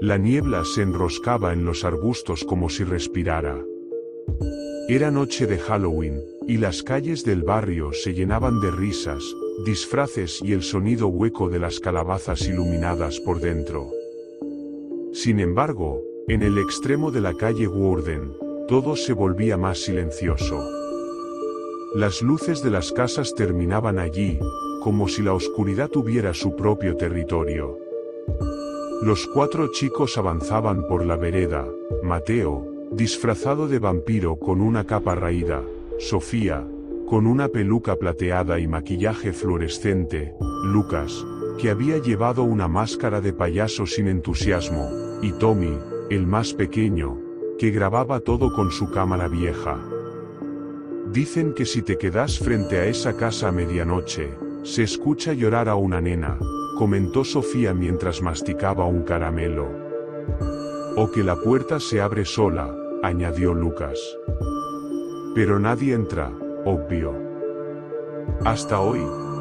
La niebla se enroscaba en los arbustos como si respirara. Era noche de Halloween, y las calles del barrio se llenaban de risas, disfraces y el sonido hueco de las calabazas iluminadas por dentro. Sin embargo, en el extremo de la calle Woerden, todo se volvía más silencioso. Las luces de las casas terminaban allí, como si la oscuridad tuviera su propio territorio. Los 4 chicos avanzaban por la vereda: Mateo, disfrazado de vampiro con una capa raída; Sofía, con una peluca plateada y maquillaje fluorescente; Lucas, que había llevado una máscara de payaso sin entusiasmo; y Tommy, el más pequeño, que grababa todo con su cámara vieja. Dicen que si te quedas frente a esa casa a medianoche, se escucha llorar a una nena, comentó Sofía mientras masticaba un caramelo. O que la puerta se abre sola, añadió Lucas. Pero nadie entra, obvio. Hasta hoy,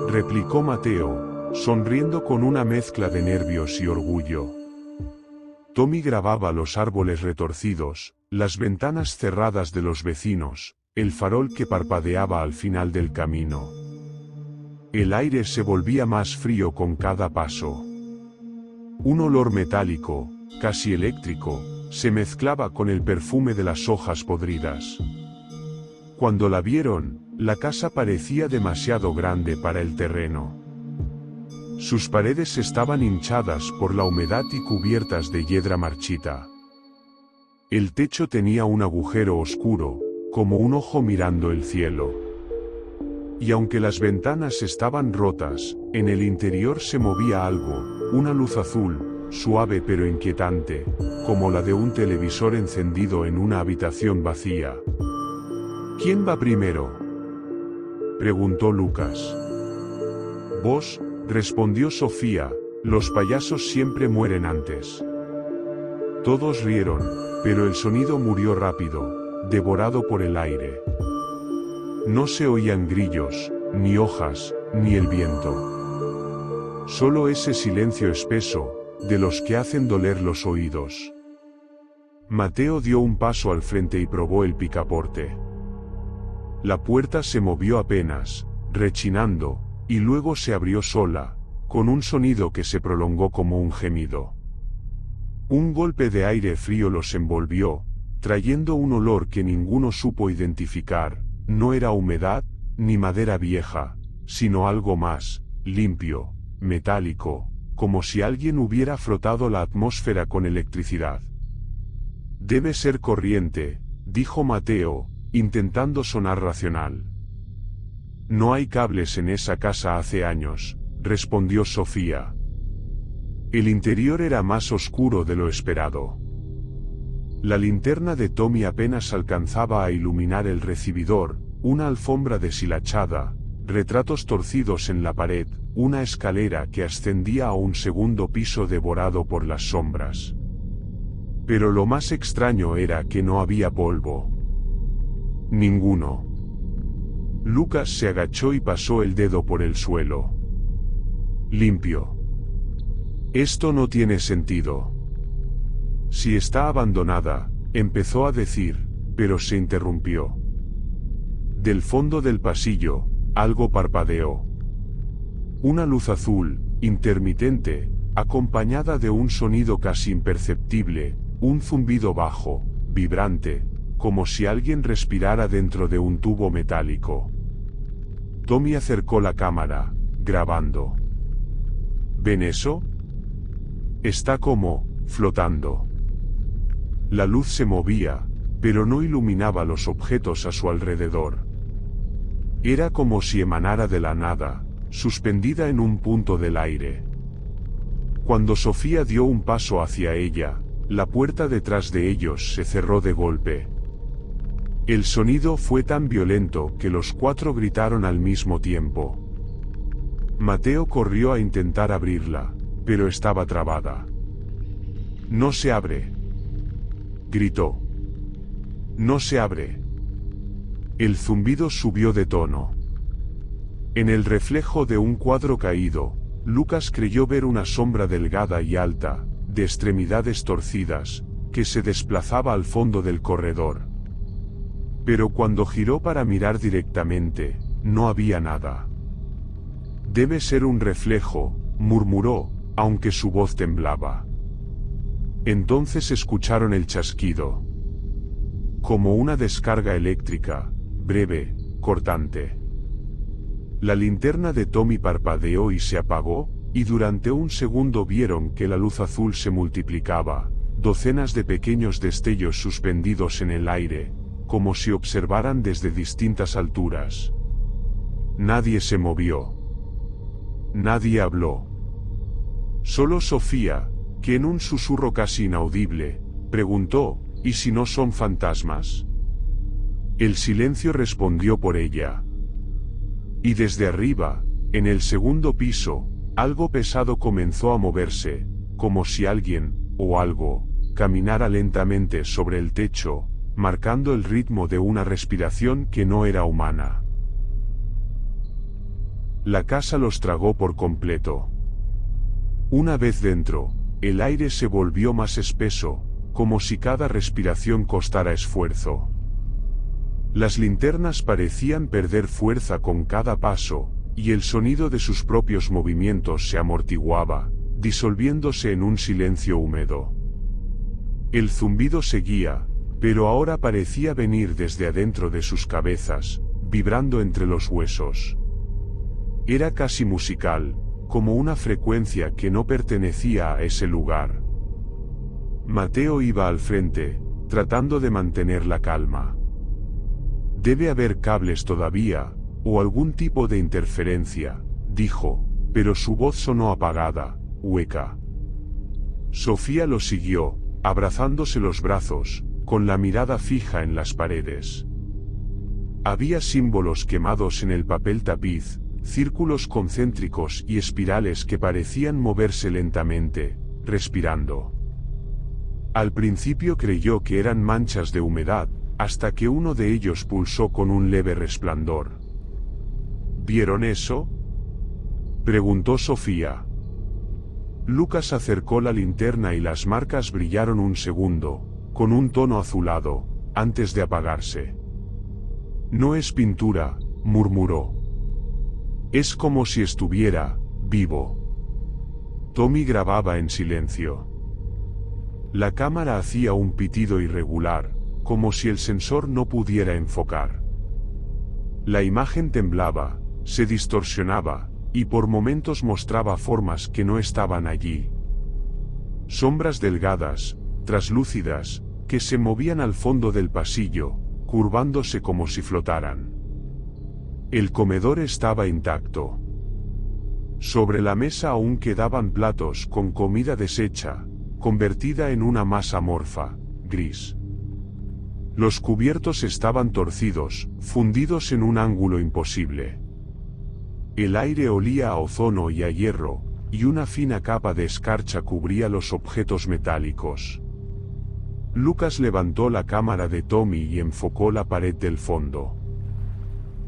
replicó Mateo, sonriendo con una mezcla de nervios y orgullo. Tommy grababa los árboles retorcidos, las ventanas cerradas de los vecinos, el farol que parpadeaba al final del camino. El aire se volvía más frío con cada paso. Un olor metálico, casi eléctrico, se mezclaba con el perfume de las hojas podridas. Cuando la vieron, la casa parecía demasiado grande para el terreno. Sus paredes estaban hinchadas por la humedad y cubiertas de hiedra marchita. El techo tenía un agujero oscuro, como un ojo mirando el cielo. Y aunque las ventanas estaban rotas, en el interior se movía algo, una luz azul, suave pero inquietante, como la de un televisor encendido en una habitación vacía. ¿Quién va primero?, preguntó Lucas. Vos, respondió Sofía, los payasos siempre mueren antes. Todos rieron, pero el sonido murió rápido, devorado por el aire. No se oían grillos, ni hojas, ni el viento. Solo ese silencio espeso, de los que hacen doler los oídos. Mateo dio un paso al frente y probó el picaporte. La puerta se movió apenas, rechinando, y luego se abrió sola, con un sonido que se prolongó como un gemido. Un golpe de aire frío los envolvió, trayendo un olor que ninguno supo identificar. No era humedad, ni madera vieja, sino algo más, limpio, metálico, como si alguien hubiera frotado la atmósfera con electricidad. Debe ser corriente, dijo Mateo, intentando sonar racional. No hay cables en esa casa hace años, respondió Sofía. El interior era más oscuro de lo esperado. La linterna de Tommy apenas alcanzaba a iluminar el recibidor, una alfombra deshilachada, retratos torcidos en la pared, una escalera que ascendía a un segundo piso devorado por las sombras. Pero lo más extraño era que no había polvo. Ninguno. Lucas se agachó y pasó el dedo por el suelo. Limpio. Esto no tiene sentido. Si está abandonada, empezó a decir, pero se interrumpió. Del fondo del pasillo, algo parpadeó. Una luz azul, intermitente, acompañada de un sonido casi imperceptible, un zumbido bajo, vibrante, como si alguien respirara dentro de un tubo metálico. Tommy acercó la cámara, grabando. ¿Ven eso? Está como, flotando. La luz se movía, pero no iluminaba los objetos a su alrededor. Era como si emanara de la nada, suspendida en un punto del aire. Cuando Sofía dio un paso hacia ella, la puerta detrás de ellos se cerró de golpe. El sonido fue tan violento que los 4 gritaron al mismo tiempo. Mateo corrió a intentar abrirla, pero estaba trabada. «No se abre», gritó. «No se abre». El zumbido subió de tono. En el reflejo de un cuadro caído, Lucas creyó ver una sombra delgada y alta, de extremidades torcidas, que se desplazaba al fondo del corredor. Pero cuando giró para mirar directamente, no había nada. «Debe ser un reflejo», murmuró, aunque su voz temblaba. Entonces escucharon el chasquido. Como una descarga eléctrica, breve, cortante. La linterna de Tommy parpadeó y se apagó, y durante un segundo vieron que la luz azul se multiplicaba, docenas de pequeños destellos suspendidos en el aire, como si observaran desde distintas alturas. Nadie se movió. Nadie habló. Solo Sofía, que en un susurro casi inaudible, preguntó, ¿y si no son fantasmas? El silencio respondió por ella. Y desde arriba, en el segundo piso, algo pesado comenzó a moverse, como si alguien, o algo, caminara lentamente sobre el techo, marcando el ritmo de una respiración que no era humana. La casa los tragó por completo. Una vez dentro, el aire se volvió más espeso, como si cada respiración costara esfuerzo. Las linternas parecían perder fuerza con cada paso, y el sonido de sus propios movimientos se amortiguaba, disolviéndose en un silencio húmedo. El zumbido seguía, pero ahora parecía venir desde adentro de sus cabezas, vibrando entre los huesos. Era casi musical, como una frecuencia que no pertenecía a ese lugar. Mateo iba al frente, tratando de mantener la calma. «Debe haber cables todavía, o algún tipo de interferencia», dijo, pero su voz sonó apagada, hueca. Sofía lo siguió, abrazándose los brazos, con la mirada fija en las paredes. Había símbolos quemados en el papel tapiz, círculos concéntricos y espirales que parecían moverse lentamente, respirando. Al principio creyó que eran manchas de humedad, hasta que uno de ellos pulsó con un leve resplandor. ¿Vieron eso?, preguntó Sofía. Lucas acercó la linterna y las marcas brillaron un segundo, con un tono azulado, antes de apagarse. «No es pintura», murmuró. «Es como si estuviera vivo». Tommy grababa en silencio. La cámara hacía un pitido irregular, como si el sensor no pudiera enfocar. La imagen temblaba, se distorsionaba, y por momentos mostraba formas que no estaban allí. Sombras delgadas, traslúcidas, que se movían al fondo del pasillo, curvándose como si flotaran. El comedor estaba intacto. Sobre la mesa aún quedaban platos con comida deshecha, convertida en una masa amorfa, gris. Los cubiertos estaban torcidos, fundidos en un ángulo imposible. El aire olía a ozono y a hierro, y una fina capa de escarcha cubría los objetos metálicos. Lucas levantó la cámara de Tommy y enfocó la pared del fondo.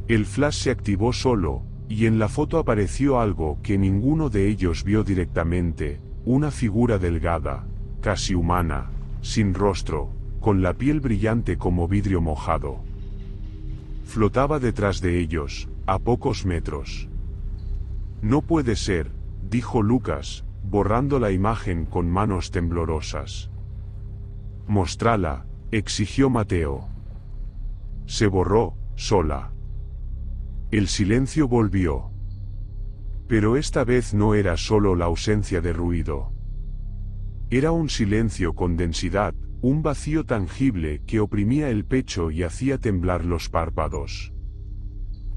El flash se activó solo, y en la foto apareció algo que ninguno de ellos vio directamente, una figura delgada, casi humana, sin rostro, con la piel brillante como vidrio mojado. Flotaba detrás de ellos, a pocos metros. «No puede ser», dijo Lucas, borrando la imagen con manos temblorosas. «Mostrala», exigió Mateo. Se borró, sola. El silencio volvió. Pero esta vez no era solo la ausencia de ruido. Era un silencio con densidad, un vacío tangible que oprimía el pecho y hacía temblar los párpados.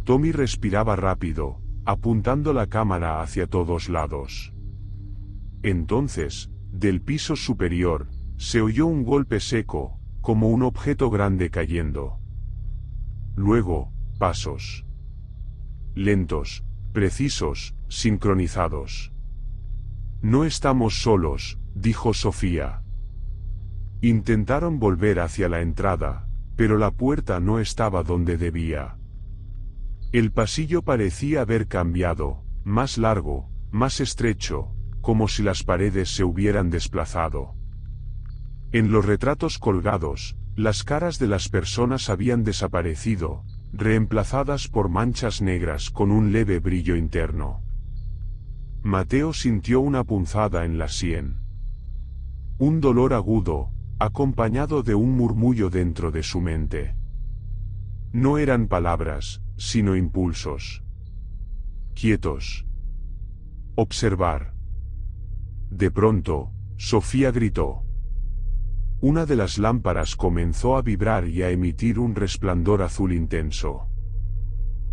Tommy respiraba rápido, apuntando la cámara hacia todos lados. Entonces, del piso superior, se oyó un golpe seco, como un objeto grande cayendo. Luego, pasos. Lentos, precisos, sincronizados. «No estamos solos», dijo Sofía. Intentaron volver hacia la entrada, pero la puerta no estaba donde debía. El pasillo parecía haber cambiado, más largo, más estrecho, como si las paredes se hubieran desplazado. En los retratos colgados, las caras de las personas habían desaparecido, reemplazadas por manchas negras con un leve brillo interno. Mateo sintió una punzada en la sien. Un dolor agudo, acompañado de un murmullo dentro de su mente. No eran palabras, sino impulsos. Quietos. Observar. De pronto, Sofía gritó. Una de las lámparas comenzó a vibrar y a emitir un resplandor azul intenso.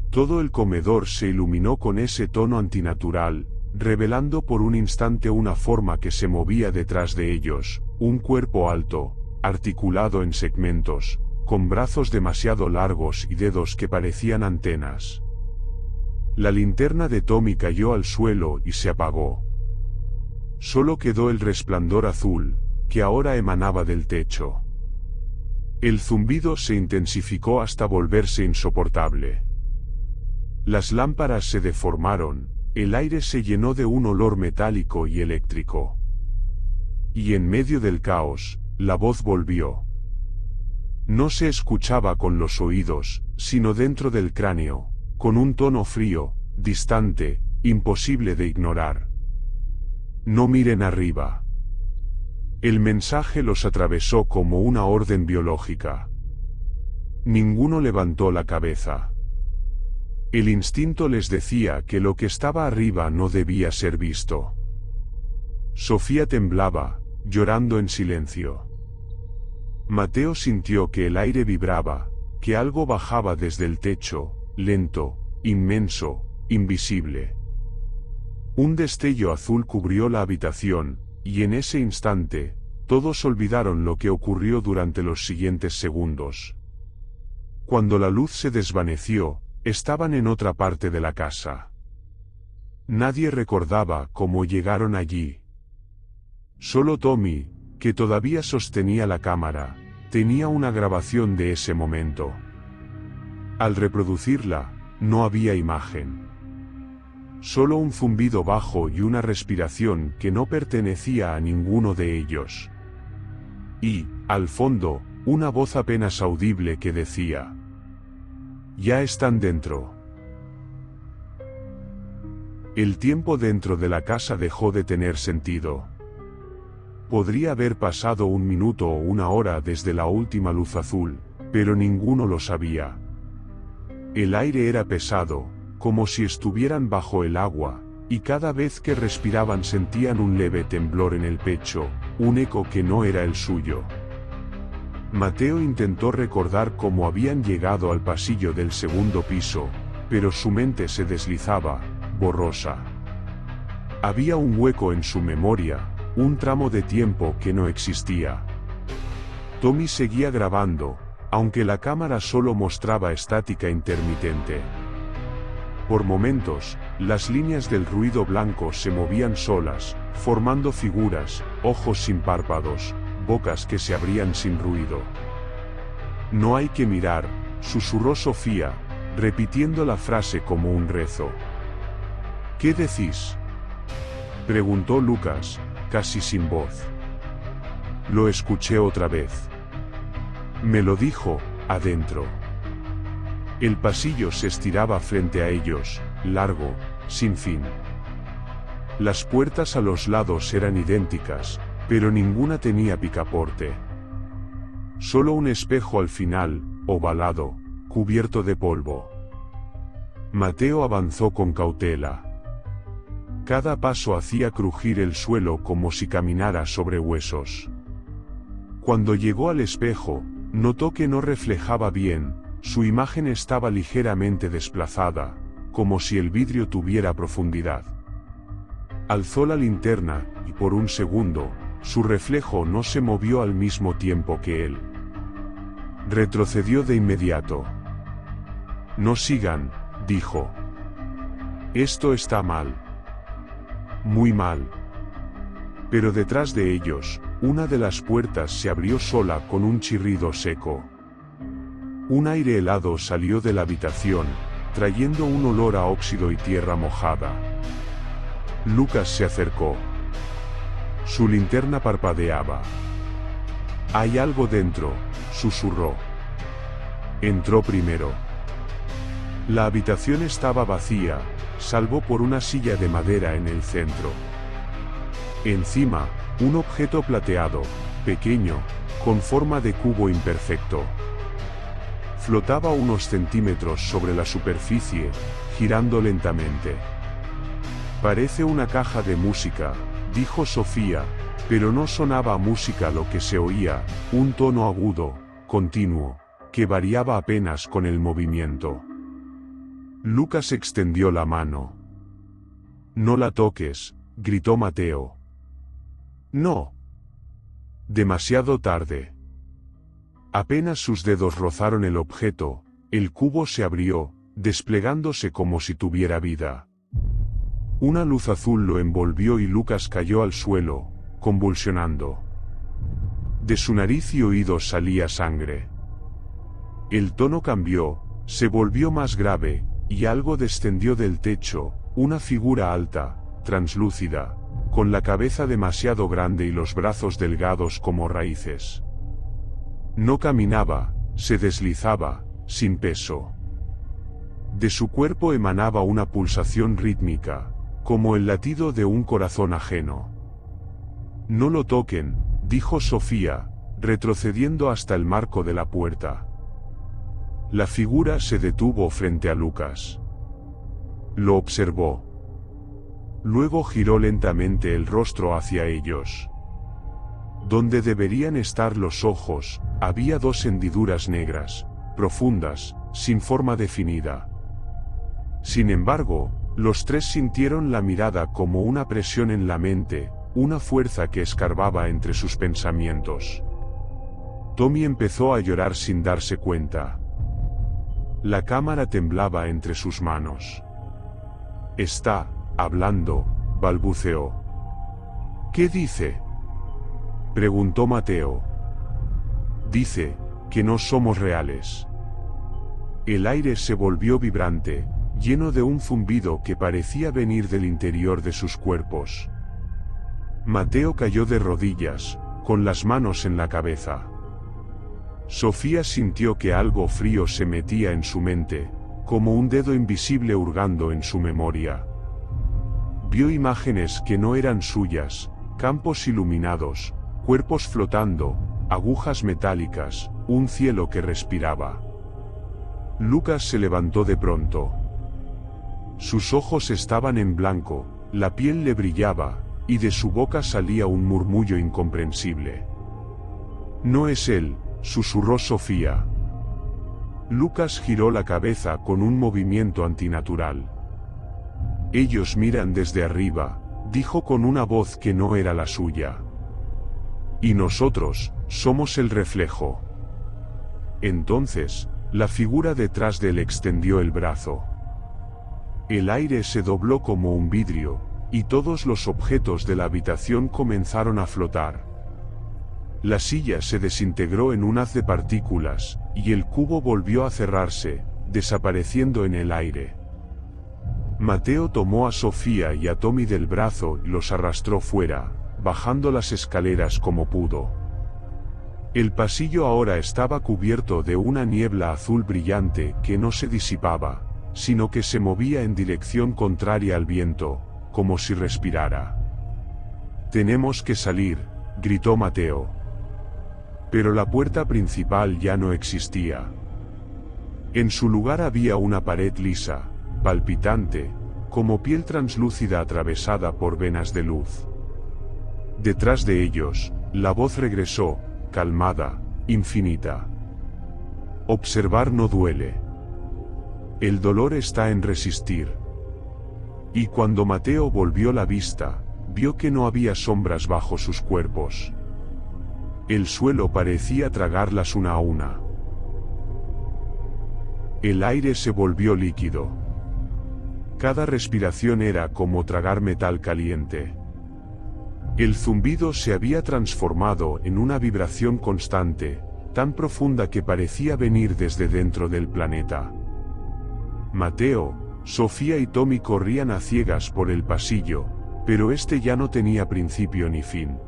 Todo el comedor se iluminó con ese tono antinatural, revelando por un instante una forma que se movía detrás de ellos, un cuerpo alto, articulado en segmentos, con brazos demasiado largos y dedos que parecían antenas. La linterna de Tommy cayó al suelo y se apagó. Solo quedó el resplandor azul, que ahora emanaba del techo. El zumbido se intensificó hasta volverse insoportable. Las lámparas se deformaron, el aire se llenó de un olor metálico y eléctrico. Y en medio del caos, la voz volvió. No se escuchaba con los oídos, sino dentro del cráneo, con un tono frío, distante, imposible de ignorar. No miren arriba. El mensaje los atravesó como una orden biológica. Ninguno levantó la cabeza. El instinto les decía que lo que estaba arriba no debía ser visto. Sofía temblaba, llorando en silencio. Mateo sintió que el aire vibraba, que algo bajaba desde el techo, lento, inmenso, invisible. Un destello azul cubrió la habitación, y en ese instante, todos olvidaron lo que ocurrió durante los siguientes segundos. Cuando la luz se desvaneció, estaban en otra parte de la casa. Nadie recordaba cómo llegaron allí. Solo Tommy, que todavía sostenía la cámara, tenía una grabación de ese momento. Al reproducirla, no había imagen. Solo un zumbido bajo y una respiración que no pertenecía a ninguno de ellos. Y, al fondo, una voz apenas audible que decía: «Ya están dentro». El tiempo dentro de la casa dejó de tener sentido. Podría haber pasado un minuto o una hora desde la última luz azul, pero ninguno lo sabía. El aire era pesado, como si estuvieran bajo el agua, y cada vez que respiraban sentían un leve temblor en el pecho, un eco que no era el suyo. Mateo intentó recordar cómo habían llegado al pasillo del segundo piso, pero su mente se deslizaba, borrosa. Había un hueco en su memoria, un tramo de tiempo que no existía. Tommy seguía grabando, aunque la cámara solo mostraba estática intermitente. Por momentos, las líneas del ruido blanco se movían solas, formando figuras, ojos sin párpados, bocas que se abrían sin ruido. «No hay que mirar», susurró Sofía, repitiendo la frase como un rezo. «¿Qué decís?», preguntó Lucas, casi sin voz. Lo escuché otra vez. Me lo dijo, adentro. El pasillo se estiraba frente a ellos, largo, sin fin. Las puertas a los lados eran idénticas, pero ninguna tenía picaporte. Solo un espejo al final, ovalado, cubierto de polvo. Mateo avanzó con cautela. Cada paso hacía crujir el suelo como si caminara sobre huesos. Cuando llegó al espejo, notó que no reflejaba bien. Su imagen estaba ligeramente desplazada, como si el vidrio tuviera profundidad. Alzó la linterna, y por un segundo, su reflejo no se movió al mismo tiempo que él. Retrocedió de inmediato. «No sigan», dijo. «Esto está mal. Muy mal». Pero detrás de ellos, una de las puertas se abrió sola con un chirrido seco. Un aire helado salió de la habitación, trayendo un olor a óxido y tierra mojada. Lucas se acercó. Su linterna parpadeaba. «Hay algo dentro», susurró. Entró primero. La habitación estaba vacía, salvo por una silla de madera en el centro. Encima, un objeto plateado, pequeño, con forma de cubo imperfecto. Flotaba unos centímetros sobre la superficie, girando lentamente. «Parece una caja de música», dijo Sofía, pero no sonaba a música lo que se oía, un tono agudo, continuo, que variaba apenas con el movimiento. Lucas extendió la mano. «No la toques», gritó Mateo. «No». Demasiado tarde. Apenas sus dedos rozaron el objeto, el cubo se abrió, desplegándose como si tuviera vida. Una luz azul lo envolvió y Lucas cayó al suelo, convulsionando. De su nariz y oídos salía sangre. El tono cambió, se volvió más grave, y algo descendió del techo, una figura alta, translúcida, con la cabeza demasiado grande y los brazos delgados como raíces. No caminaba, se deslizaba, sin peso. De su cuerpo emanaba una pulsación rítmica, como el latido de un corazón ajeno. «No lo toquen», dijo Sofía, retrocediendo hasta el marco de la puerta. La figura se detuvo frente a Lucas. Lo observó. Luego giró lentamente el rostro hacia ellos. Donde deberían estar los ojos, había dos hendiduras negras, profundas, sin forma definida. Sin embargo, los tres sintieron la mirada como una presión en la mente, una fuerza que escarbaba entre sus pensamientos. Tommy empezó a llorar sin darse cuenta. La cámara temblaba entre sus manos. «Está hablando», balbuceó. «¿Qué dice?», preguntó Mateo. «Dice que no somos reales». El aire se volvió vibrante, lleno de un zumbido que parecía venir del interior de sus cuerpos. Mateo cayó de rodillas, con las manos en la cabeza. Sofía sintió que algo frío se metía en su mente, como un dedo invisible hurgando en su memoria. Vio imágenes que no eran suyas, campos iluminados, cuerpos flotando, agujas metálicas, un cielo que respiraba. Lucas se levantó de pronto. Sus ojos estaban en blanco, la piel le brillaba, y de su boca salía un murmullo incomprensible. «No es él», susurró Sofía. Lucas giró la cabeza con un movimiento antinatural. «Ellos miran desde arriba», dijo con una voz que no era la suya. «Y nosotros, somos el reflejo». Entonces, la figura detrás de él extendió el brazo. El aire se dobló como un vidrio, y todos los objetos de la habitación comenzaron a flotar. La silla se desintegró en un haz de partículas, y el cubo volvió a cerrarse, desapareciendo en el aire. Mateo tomó a Sofía y a Tommy del brazo y los arrastró fuera, bajando las escaleras como pudo. El pasillo ahora estaba cubierto de una niebla azul brillante que no se disipaba, sino que se movía en dirección contraria al viento, como si respirara. «Tenemos que salir», gritó Mateo. Pero la puerta principal ya no existía. En su lugar había una pared lisa, palpitante, como piel translúcida atravesada por venas de luz. Detrás de ellos, la voz regresó, calmada, infinita. «Observar no duele. El dolor está en resistir». Y cuando Mateo volvió la vista, vio que no había sombras bajo sus cuerpos. El suelo parecía tragarlas una a una. El aire se volvió líquido. Cada respiración era como tragar metal caliente. El zumbido se había transformado en una vibración constante, tan profunda que parecía venir desde dentro del planeta. Mateo, Sofía y Tommy corrían a ciegas por el pasillo, pero este ya no tenía principio ni fin.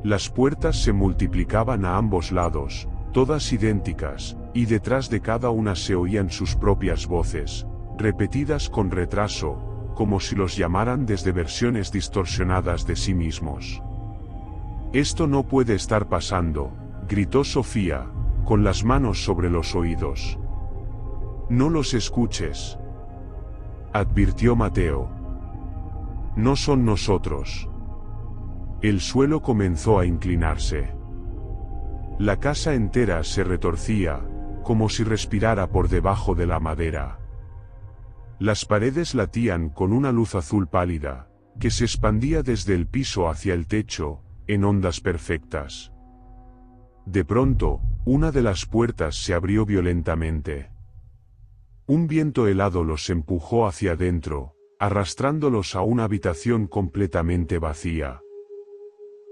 Las puertas se multiplicaban a ambos lados, todas idénticas, y detrás de cada una se oían sus propias voces, repetidas con retraso, como si los llamaran desde versiones distorsionadas de sí mismos. «Esto no puede estar pasando», gritó Sofía, con las manos sobre los oídos. «No los escuches», advirtió Mateo. «No son nosotros». El suelo comenzó a inclinarse. La casa entera se retorcía, como si respirara por debajo de la madera. Las paredes latían con una luz azul pálida, que se expandía desde el piso hacia el techo, en ondas perfectas. De pronto, una de las puertas se abrió violentamente. Un viento helado los empujó hacia adentro, arrastrándolos a una habitación completamente vacía.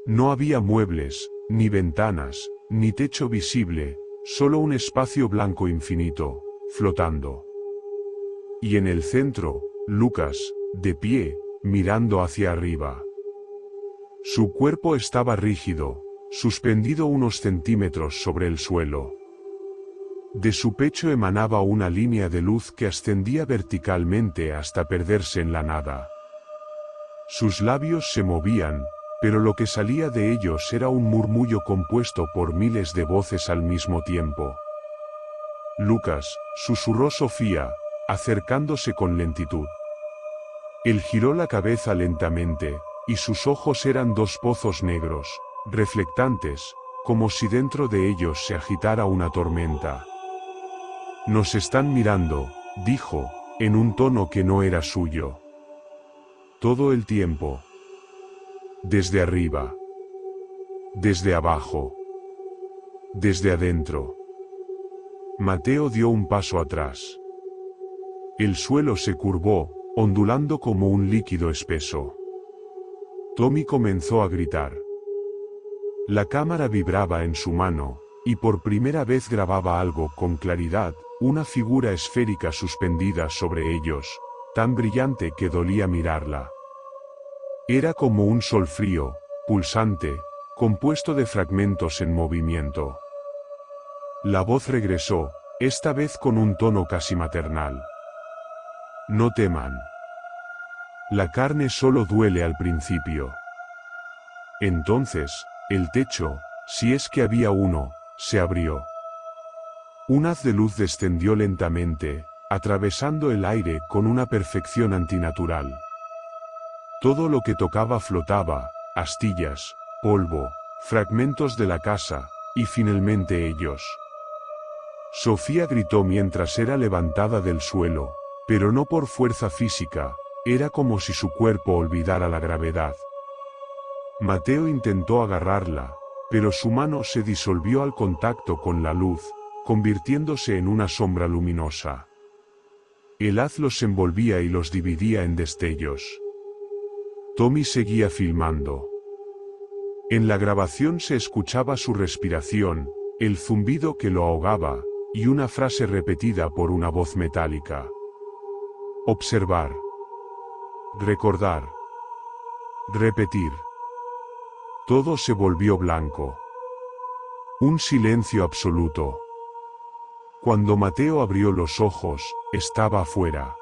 No había muebles, ni ventanas, ni techo visible, solo un espacio blanco infinito, flotando. Y en el centro, Lucas, de pie, mirando hacia arriba. Su cuerpo estaba rígido, suspendido unos centímetros sobre el suelo. De su pecho emanaba una línea de luz que ascendía verticalmente hasta perderse en la nada. Sus labios se movían, pero lo que salía de ellos era un murmullo compuesto por miles de voces al mismo tiempo. «Lucas», susurró Sofía, acercándose con lentitud. Él giró la cabeza lentamente, y sus ojos eran dos pozos negros, reflectantes, como si dentro de ellos se agitara una tormenta. «Nos están mirando», dijo, en un tono que no era suyo. «Todo el tiempo. Desde arriba. Desde abajo. Desde adentro». Mateo dio un paso atrás. El suelo se curvó, ondulando como un líquido espeso. Tommy comenzó a gritar. La cámara vibraba en su mano, y por primera vez grababa algo con claridad, una figura esférica suspendida sobre ellos, tan brillante que dolía mirarla. Era como un sol frío, pulsante, compuesto de fragmentos en movimiento. La voz regresó, esta vez con un tono casi maternal. «No teman. La carne solo duele al principio». Entonces, el techo, si es que había uno, se abrió. Un haz de luz descendió lentamente, atravesando el aire con una perfección antinatural. Todo lo que tocaba flotaba, astillas, polvo, fragmentos de la casa, y finalmente ellos. Sofía gritó mientras era levantada del suelo, pero no por fuerza física, era como si su cuerpo olvidara la gravedad. Mateo intentó agarrarla, pero su mano se disolvió al contacto con la luz, convirtiéndose en una sombra luminosa. El haz los envolvía y los dividía en destellos. Tommy seguía filmando. En la grabación se escuchaba su respiración, el zumbido que lo ahogaba, y una frase repetida por una voz metálica. Observar. Recordar. Repetir. Todo se volvió blanco. Un silencio absoluto. Cuando Mateo abrió los ojos, estaba afuera.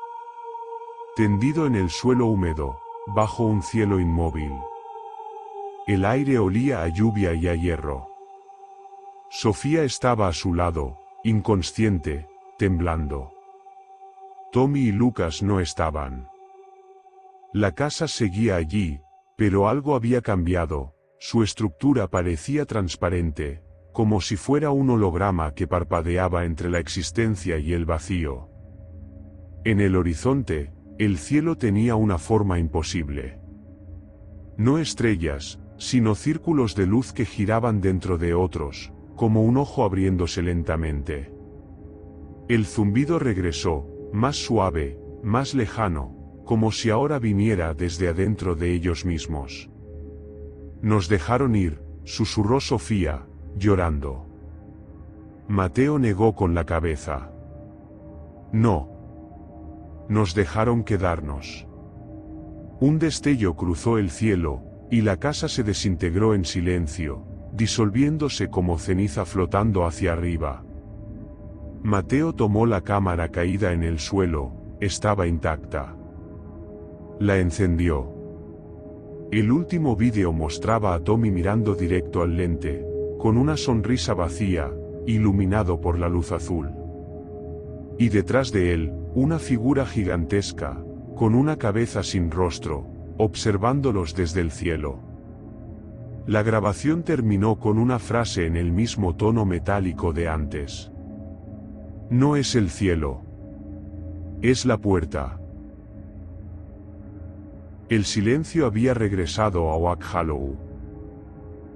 Tendido en el suelo húmedo, bajo un cielo inmóvil. El aire olía a lluvia y a hierro. Sofía estaba a su lado, inconsciente, temblando. Tommy y Lucas no estaban. La casa seguía allí, pero algo había cambiado, su estructura parecía transparente, como si fuera un holograma que parpadeaba entre la existencia y el vacío. En el horizonte, el cielo tenía una forma imposible. No estrellas, sino círculos de luz que giraban dentro de otros, como un ojo abriéndose lentamente. El zumbido regresó, más suave, más lejano, como si ahora viniera desde adentro de ellos mismos. «Nos dejaron ir», susurró Sofía, llorando. Mateo negó con la cabeza. «No. Nos dejaron quedarnos. Un destello cruzó el cielo, y la casa se desintegró en silencio, disolviéndose como ceniza flotando hacia arriba. Mateo tomó la cámara caída en el suelo, estaba intacta. La encendió. El último vídeo mostraba a Tommy mirando directo al lente, con una sonrisa vacía, iluminado por la luz azul. Y detrás de él, una figura gigantesca, con una cabeza sin rostro, observándolos desde el cielo. La grabación terminó con una frase en el mismo tono metálico de antes. No es el cielo. Es la puerta. El silencio había regresado a Oak Hollow.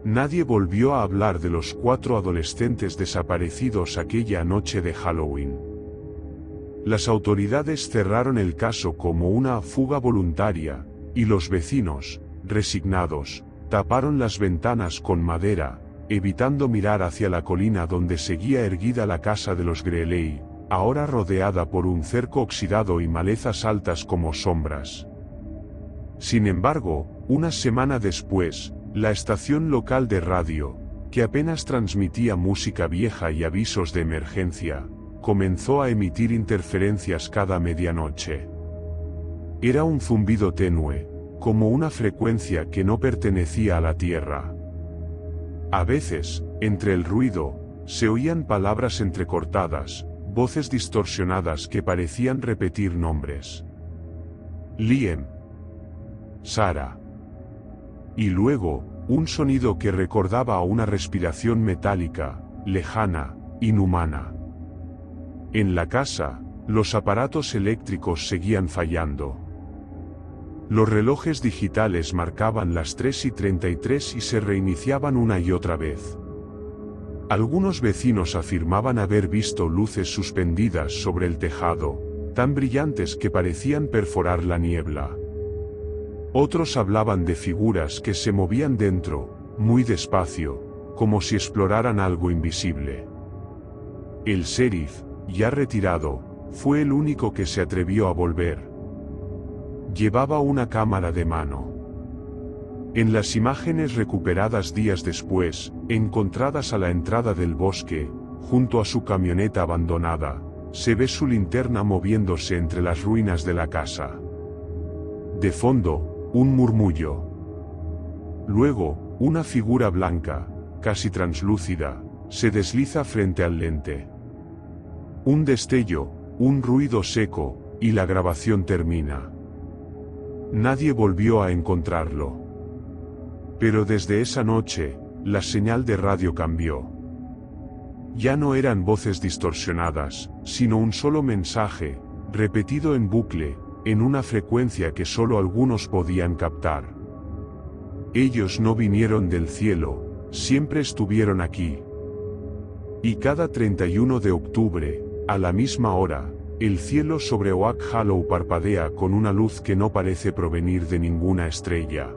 Nadie volvió a hablar de los 4 adolescentes desaparecidos aquella noche de Halloween. Las autoridades cerraron el caso como una fuga voluntaria, y los vecinos, resignados, taparon las ventanas con madera, evitando mirar hacia la colina donde seguía erguida la casa de los Greeley, ahora rodeada por un cerco oxidado y malezas altas como sombras. Sin embargo, una semana después, la estación local de radio, que apenas transmitía música vieja y avisos de emergencia, comenzó a emitir interferencias cada medianoche. Era un zumbido tenue, como una frecuencia que no pertenecía a la Tierra. A veces, entre el ruido, se oían palabras entrecortadas, voces distorsionadas que parecían repetir nombres. Liam. Sarah. Y luego, un sonido que recordaba a una respiración metálica, lejana, inhumana. En la casa, los aparatos eléctricos seguían fallando. Los relojes digitales marcaban las 3:33 y se reiniciaban una y otra vez. Algunos vecinos afirmaban haber visto luces suspendidas sobre el tejado, tan brillantes que parecían perforar la niebla. Otros hablaban de figuras que se movían dentro, muy despacio, como si exploraran algo invisible. El sheriff, ya retirado, fue el único que se atrevió a volver. Llevaba una cámara de mano. En las imágenes recuperadas días después, encontradas a la entrada del bosque, junto a su camioneta abandonada, se ve su linterna moviéndose entre las ruinas de la casa. De fondo, un murmullo. Luego, una figura blanca, casi translúcida, se desliza frente al lente. Un destello, un ruido seco, y la grabación termina. Nadie volvió a encontrarlo. Pero desde esa noche, la señal de radio cambió. Ya no eran voces distorsionadas, sino un solo mensaje, repetido en bucle, en una frecuencia que solo algunos podían captar. Ellos no vinieron del cielo, siempre estuvieron aquí. Y cada 31 de octubre, a la misma hora, el cielo sobre Oak Hollow parpadea con una luz que no parece provenir de ninguna estrella.